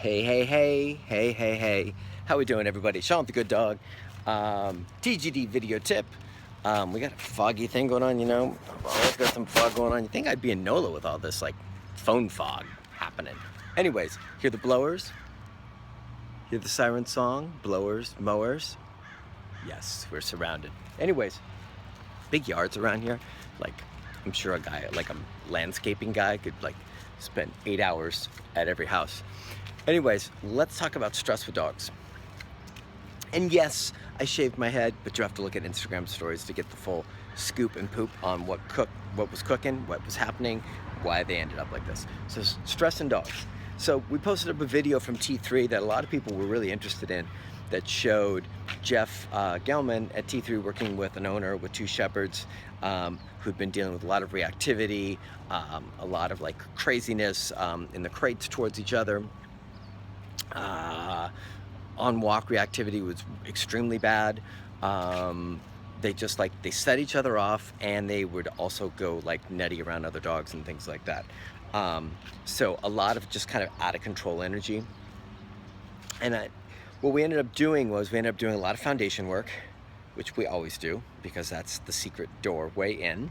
Hey, hey, hey, hey, hey, hey. How we doing, everybody? Sean the Good Dog. TGD Video Tip. We got a foggy thing going on, you know. Always got some fog going on. You think I'd be in NOLA with all this, like, phone fog happening. Anyways, hear the blowers? Hear the siren song? Blowers, mowers? Yes, we're surrounded. Anyways, big yards around here. Like, I'm sure a guy, like a landscaping guy, could, like, spend 8 hours at every house. Anyways, let's talk about stress with dogs. And yes, I shaved my head, but you have to look at Instagram stories to get the full scoop and poop on what was cooking, what was happening, why they ended up like this. So stress and dogs. So we posted up a video from T3 that a lot of people were really interested in that showed Jeff Gelman at T3 working with an owner with 2 shepherds who'd been dealing with a lot of reactivity, a lot of like craziness in the crates towards each other. On walk reactivity was extremely bad. They just like, they set each other off, and they would also go like nutty around other dogs and things like that. So a lot of just kind of out of control energy. And what we ended up doing was we ended up doing a lot of foundation work, which we always do because that's the secret doorway in,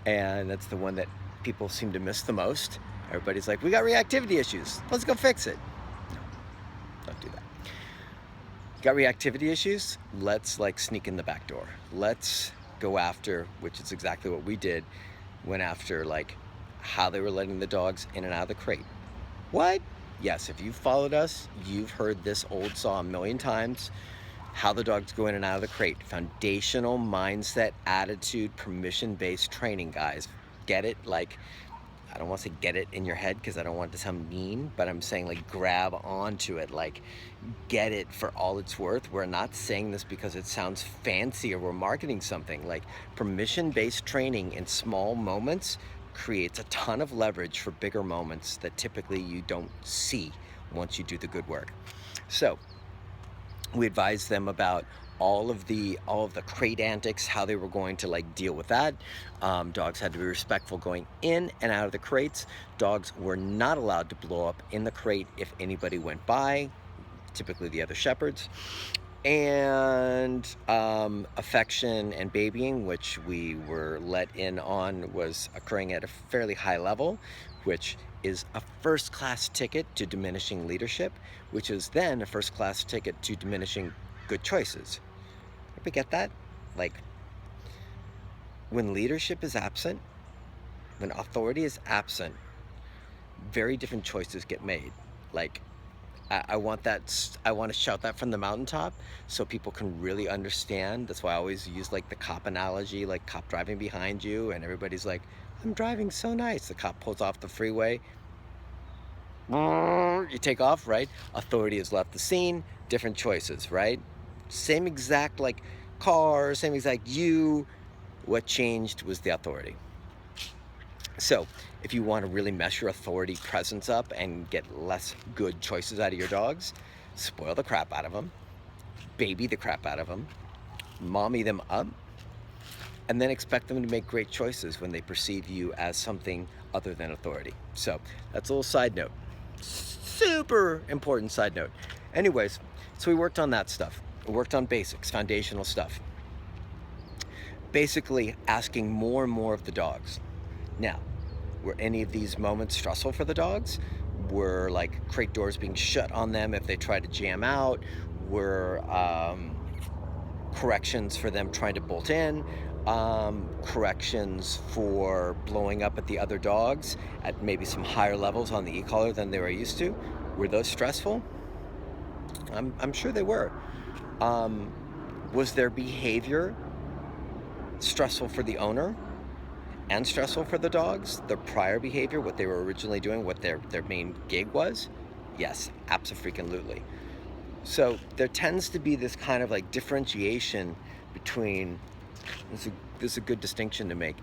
and that's the one that people seem to miss the most. Everybody's like, we got reactivity issues, let's go fix it. Don't do that. Got reactivity issues? Let's like sneak in the back door. Let's go after, which is exactly what we did, went after like how they were letting the dogs in and out of the crate. What? Yes, if you've followed us, you've heard this old saw a million times. How the dogs go in and out of the crate. Foundational mindset, attitude, permission-based training, guys. Get it? Like, I don't want to say get it in your head because I don't want it to sound mean, but I'm saying like grab onto it, like get it for all it's worth. We're not saying this because it sounds fancy or we're marketing something. Like, permission-based training in small moments creates a ton of leverage for bigger moments that typically you don't see once you do the good work. So we advised them about all of the crate antics, how they were going to like deal with that. Dogs had to be respectful going in and out of the crates. Dogs were not allowed to blow up in the crate if anybody went by, typically the other shepherds. And affection and babying, which we were let in on, was occurring at a fairly high level, which is a first-class ticket to diminishing leadership, which is then a first-class ticket to diminishing good choices. Ever get that? Like, when leadership is absent, when authority is absent, very different choices get made. Like, I want to shout that from the mountaintop so people can really understand. That's why I always use like the cop analogy, like cop driving behind you and everybody's like, I'm driving so nice. The cop pulls off the freeway. You take off, right? Authority has left the scene, different choices, right? Same exact like car, same exact you. What changed was the authority. So if you want to really mess your authority presence up and get less good choices out of your dogs, spoil the crap out of them, baby the crap out of them, mommy them up, and then expect them to make great choices when they perceive you as something other than authority. So that's a little side note, super important side note. Anyways, so we worked on that stuff. We worked on basics, foundational stuff. Basically asking more and more of the dogs. Now, were any of these moments stressful for the dogs? Were like crate doors being shut on them if they tried to jam out? Were corrections for them trying to bolt in? Corrections for blowing up at the other dogs at maybe some higher levels on the e-collar than they were used to? Were those stressful? I'm sure they were. Was their behavior stressful for the owner and stressful for the dogs? Their prior behavior, what they were originally doing, what their main gig was? Yes, abso-freaking-lutely. So there tends to be this kind of like differentiation between, this is a good distinction to make,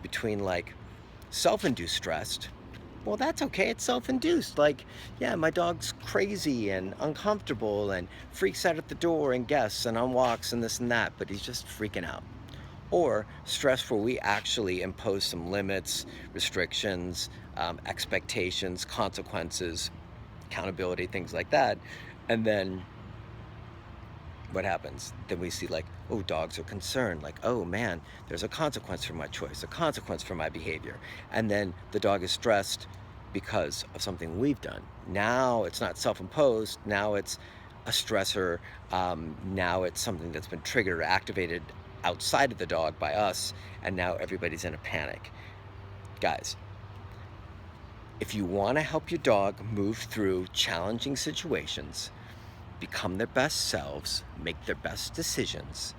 between like self-induced stress. Well, that's okay, it's self-induced. Like, yeah, my dog's crazy and uncomfortable and freaks out at the door and guests and on walks and this and that, but he's just freaking out. Or stress where we actually impose some limits, restrictions, expectations, consequences, accountability, things like that. And then what happens? Then we see like, oh, dogs are concerned, like, oh man, there's a consequence for my choice, a consequence for my behavior. And then the dog is stressed because of something we've done. Now it's not self-imposed, now it's a stressor, now it's something that's been triggered or activated outside of the dog by us, and now everybody's in a panic. Guys, if you want to help your dog move through challenging situations, become their best selves, make their best decisions,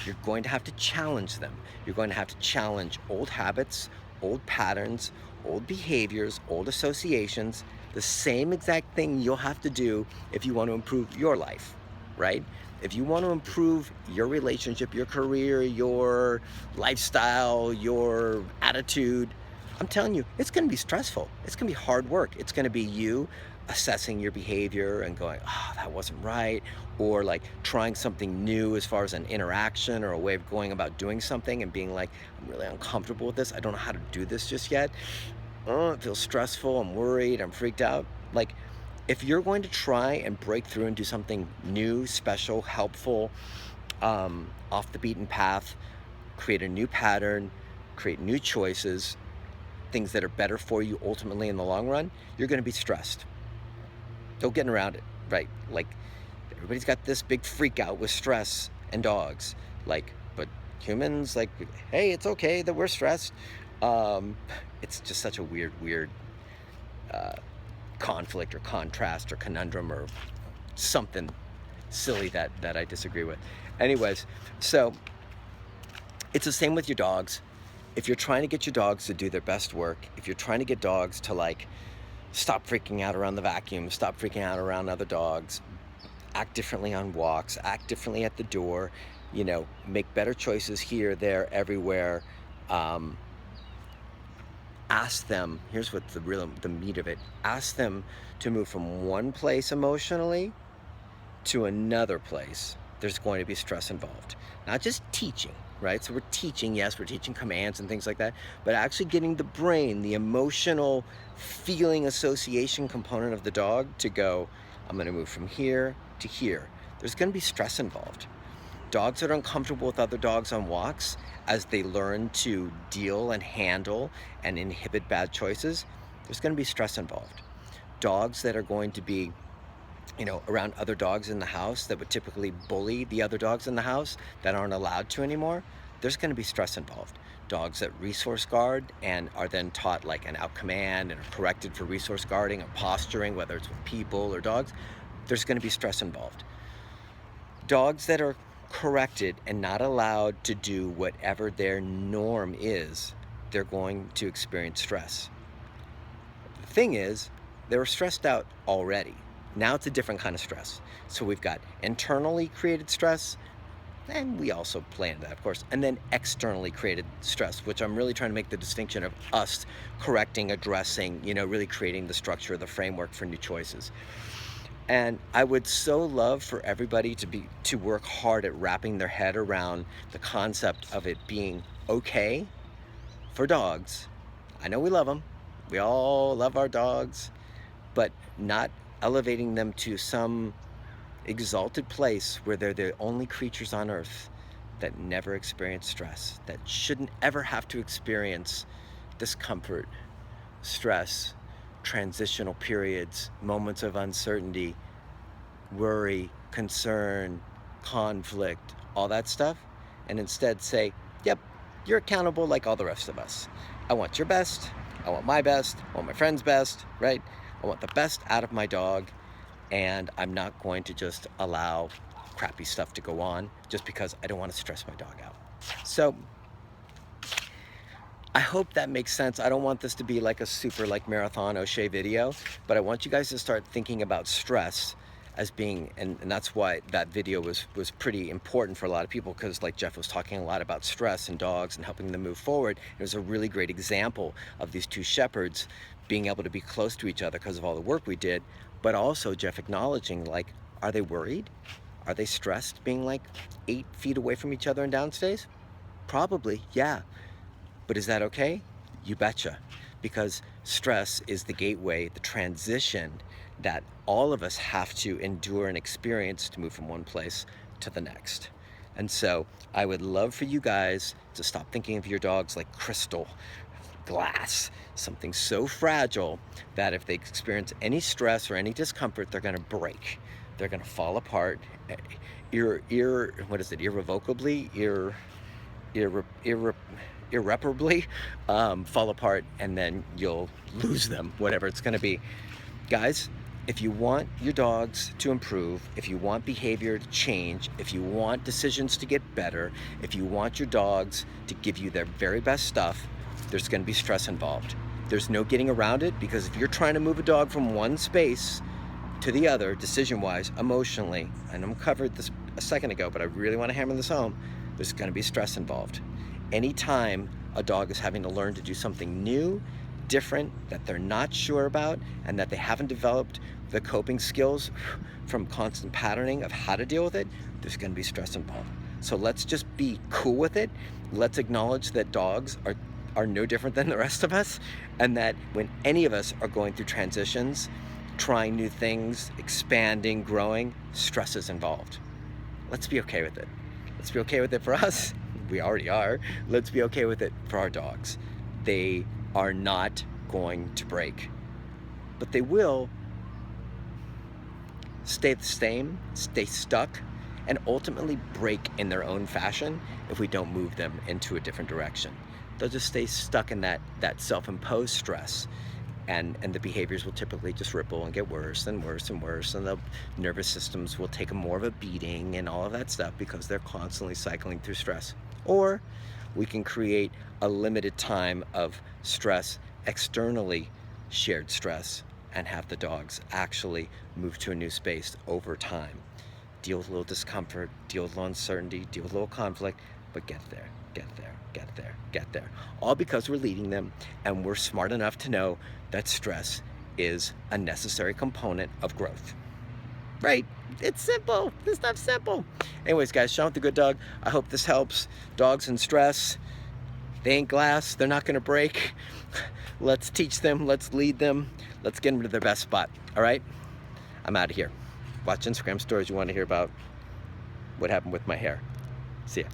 you're going to have to challenge them. You're going to have to challenge old habits, old patterns, old behaviors, old associations, the same exact thing you'll have to do if you want to improve your life, right? If you want to improve your relationship, your career, your lifestyle, your attitude, I'm telling you, it's going to be stressful. It's going to be hard work. It's going to be you assessing your behavior and going, oh, that wasn't right, or like trying something new as far as an interaction or a way of going about doing something and being like, I'm really uncomfortable with this. I don't know how to do this just yet. Oh, it feels stressful. I'm worried. I'm freaked out. Like, if you're going to try and break through and do something new, special, helpful, off the beaten path, create a new pattern, create new choices, things that are better for you ultimately in the long run, you're going to be stressed. No getting around it, right? Like, everybody's got this big freak out with stress and dogs. Like, but humans, like, hey, it's okay that we're stressed. It's just such a weird conflict or contrast or conundrum or something silly that I disagree with. Anyways, so it's the same with your dogs. If you're trying to get your dogs to do their best work, if you're trying to get dogs to like stop freaking out around the vacuum, stop freaking out around other dogs, act differently on walks, act differently at the door, you know, make better choices here, there, everywhere. Ask them, here's what the meat of it, ask them to move from one place emotionally to another place. There's going to be stress involved. Not just teaching, right? So we're teaching, yes, we're teaching commands and things like that, but actually getting the brain, the emotional feeling association component of the dog to go, I'm going to move from here to here. There's going to be stress involved. Dogs that are uncomfortable with other dogs on walks, as they learn to deal and handle and inhibit bad choices, there's going to be stress involved. Dogs that are going to be, you know, around other dogs in the house that would typically bully the other dogs in the house that aren't allowed to anymore, there's going to be stress involved. Dogs that resource guard and are then taught like an out command and are corrected for resource guarding or posturing, whether it's with people or dogs, there's going to be stress involved. Dogs that are corrected and not allowed to do whatever their norm is, they're going to experience stress. The thing is, they were stressed out already. Now it's a different kind of stress. So we've got internally created stress, and we also play into that, of course, and then externally created stress, which I'm really trying to make the distinction of us correcting, addressing, you know, really creating the structure, the framework for new choices. And I would so love for everybody to work hard at wrapping their head around the concept of it being okay for dogs. I know we love them. We all love our dogs, but not elevating them to some exalted place where they're the only creatures on earth that never experience stress, that shouldn't ever have to experience discomfort, stress, transitional periods, moments of uncertainty, worry, concern, conflict, all that stuff, and instead say, yep, you're accountable like all the rest of us. I want your best, I want my best, I want my friend's best, right? I want the best out of my dog, and I'm not going to just allow crappy stuff to go on just because I don't want to stress my dog out. So I hope that makes sense. I don't want this to be like a super like marathon O'Shea video, but I want you guys to start thinking about stress as being, and that's why that video was pretty important for a lot of people, because like Jeff was talking a lot about stress and dogs and helping them move forward. It was a really great example of these two shepherds being able to be close to each other because of all the work we did, but also Jeff acknowledging, like, are they worried? Are they stressed being like 8 feet away from each other in downstays? Probably, yeah. But is that okay? You betcha. Because stress is the gateway, the transition that all of us have to endure and experience to move from one place to the next. And so I would love for you guys to stop thinking of your dogs like crystal, glass, something so fragile that if they experience any stress or any discomfort, they're gonna break. They're gonna fall apart, what is it, irrevocably, irreparably fall apart, and then you'll lose them, whatever it's gonna be. Guys, if you want your dogs to improve, if you want behavior to change, if you want decisions to get better, if you want your dogs to give you their very best stuff, there's going to be stress involved. There's no getting around it, because if you're trying to move a dog from one space to the other, decision-wise, emotionally, and I covered this a second ago, but I really want to hammer this home, there's going to be stress involved. Anytime a dog is having to learn to do something new, different, that they're not sure about, and that they haven't developed the coping skills from constant patterning of how to deal with it, there's going to be stress involved. So let's just be cool with it. Let's acknowledge that dogs are no different than the rest of us, and that when any of us are going through transitions, trying new things, expanding, growing, stress is involved. Let's be okay with it. Let's be okay with it for us. We already are. Let's be okay with it for our dogs. They are not going to break, but they will stay the same, stay stuck, and ultimately break in their own fashion if we don't move them into a different direction. They'll just stay stuck in that self-imposed stress, and the behaviors will typically just ripple and get worse and worse and worse, and the nervous systems will take more of a beating and all of that stuff because they're constantly cycling through stress. Or we can create a limited time of stress, externally shared stress, and have the dogs actually move to a new space over time. Deal with a little discomfort, deal with a little uncertainty, deal with a little conflict, but get there, get there, get there, get there. All because we're leading them, and we're smart enough to know that stress is a necessary component of growth. Right? It's simple. This stuff's simple. Anyways, guys, Sean with the Good Dog. I hope this helps. Dogs in stress, they ain't glass. They're not going to break. Let's teach them. Let's lead them. Let's get them to their best spot. All right? I'm out of here. Watch Instagram stories. You want to hear about what happened with my hair. See ya.